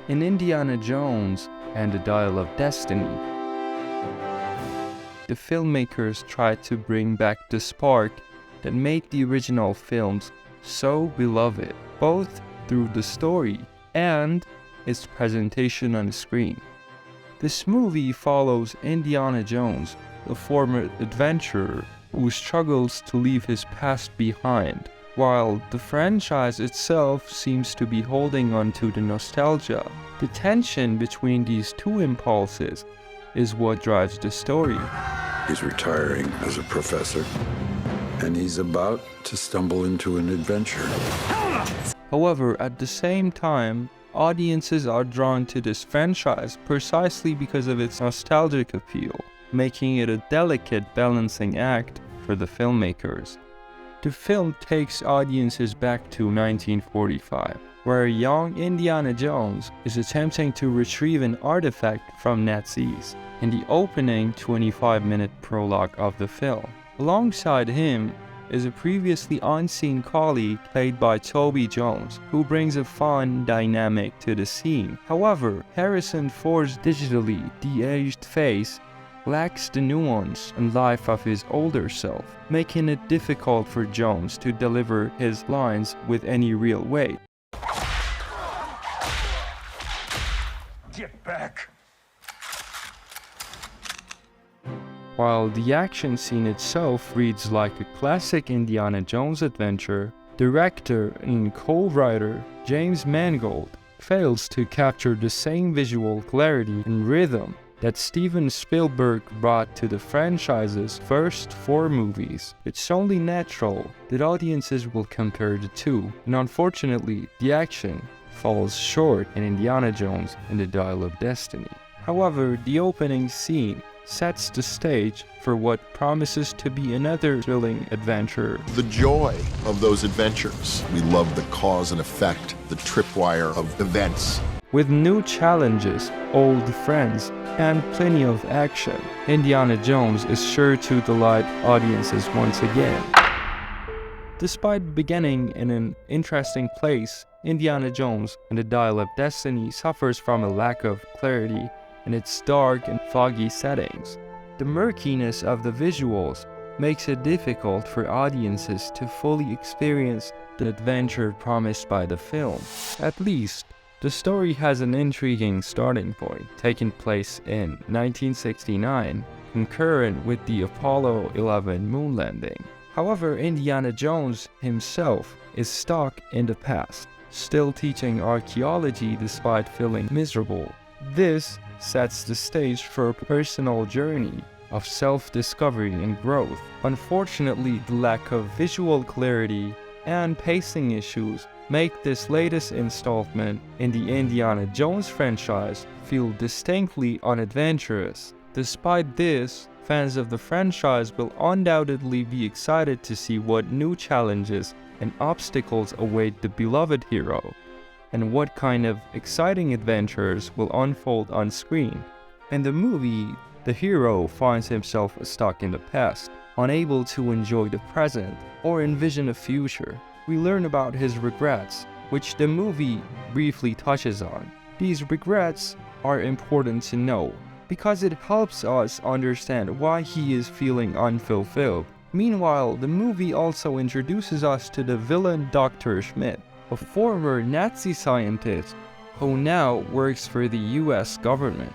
In Indiana Jones and the Dial of Destiny, the filmmakers tried to bring back the spark that made the original films so beloved, both through the story and its presentation on the screen. This movie follows Indiana Jones, a former adventurer who struggles to leave his past behind, while the franchise itself seems to be holding on to the nostalgia. The tension between these two impulses is what drives the story. He's retiring as a professor, and he's about to stumble into an adventure. However, at the same time, audiences are drawn to this franchise precisely because of its nostalgic appeal, making it a delicate balancing act for the filmmakers. The film takes audiences back to 1945, where a young Indiana Jones is attempting to retrieve an artifact from Nazis in the opening 25-minute prologue of the film. Alongside him is a previously unseen colleague played by Toby Jones, who brings a fun dynamic to the scene. However, Harrison Ford's digitally de-aged face lacks the nuance and life of his older self, making it difficult for Jones to deliver his lines with any real weight. Get back! While the action scene itself reads like a classic Indiana Jones adventure, director and co-writer James Mangold fails to capture the same visual clarity and rhythm that Steven Spielberg brought to the franchise's first 4 movies. It's only natural that audiences will compare the two, and unfortunately, the action falls short in Indiana Jones and the Dial of Destiny. However, the opening scene sets the stage for what promises to be another thrilling adventure. The joy of those adventures. We love the cause and effect, the tripwire of events. With new challenges, old friends, and plenty of action, Indiana Jones is sure to delight audiences once again. Despite beginning in an interesting place, Indiana Jones and the Dial of Destiny suffers from a lack of clarity in its dark and foggy settings. The murkiness of the visuals makes it difficult for audiences to fully experience the adventure promised by the film. At least, the story has an intriguing starting point, taking place in 1969, concurrent with the Apollo 11 moon landing. However, Indiana Jones himself is stuck in the past, still teaching archaeology despite feeling miserable. This sets the stage for a personal journey of self-discovery and growth. Unfortunately, the lack of visual clarity and pacing issues make this latest installment in the Indiana Jones franchise feel distinctly unadventurous. Despite this, fans of the franchise will undoubtedly be excited to see what new challenges and obstacles await the beloved hero, and what kind of exciting adventures will unfold on screen. In the movie, the hero finds himself stuck in the past, unable to enjoy the present or envision a future. We learn about his regrets, which the movie briefly touches on. These regrets are important to know, because it helps us understand why he is feeling unfulfilled. Meanwhile, the movie also introduces us to the villain Dr. Schmidt, a former Nazi scientist who now works for the US government.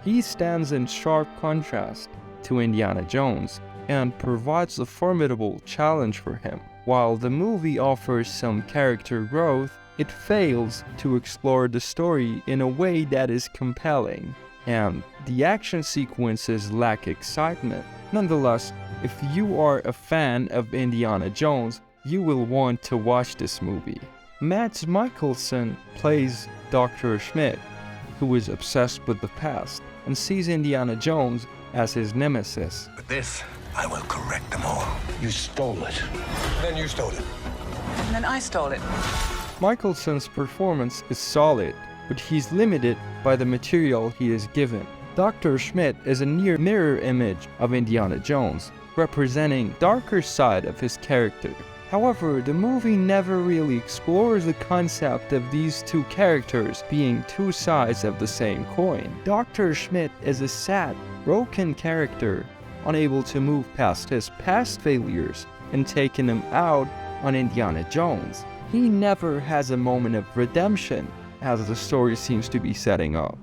He stands in sharp contrast to Indiana Jones and provides a formidable challenge for him. While the movie offers some character growth, it fails to explore the story in a way that is compelling, and the action sequences lack excitement. Nonetheless, if you are a fan of Indiana Jones, you will want to watch this movie. Mads Mikkelsen plays Dr. Schmidt, who is obsessed with the past and sees Indiana Jones as his nemesis. With this, I will correct them all. You stole it. Then you stole it. And then I stole it. Mikkelsen's performance is solid, but he's limited by the material he is given. Dr. Schmidt is a near mirror image of Indiana Jones, representing the darker side of his character. However, the movie never really explores the concept of these two characters being two sides of the same coin. Dr. Schmidt is a sad, broken character, unable to move past his past failures and taking him out on Indiana Jones. He never has a moment of redemption, as the story seems to be setting up.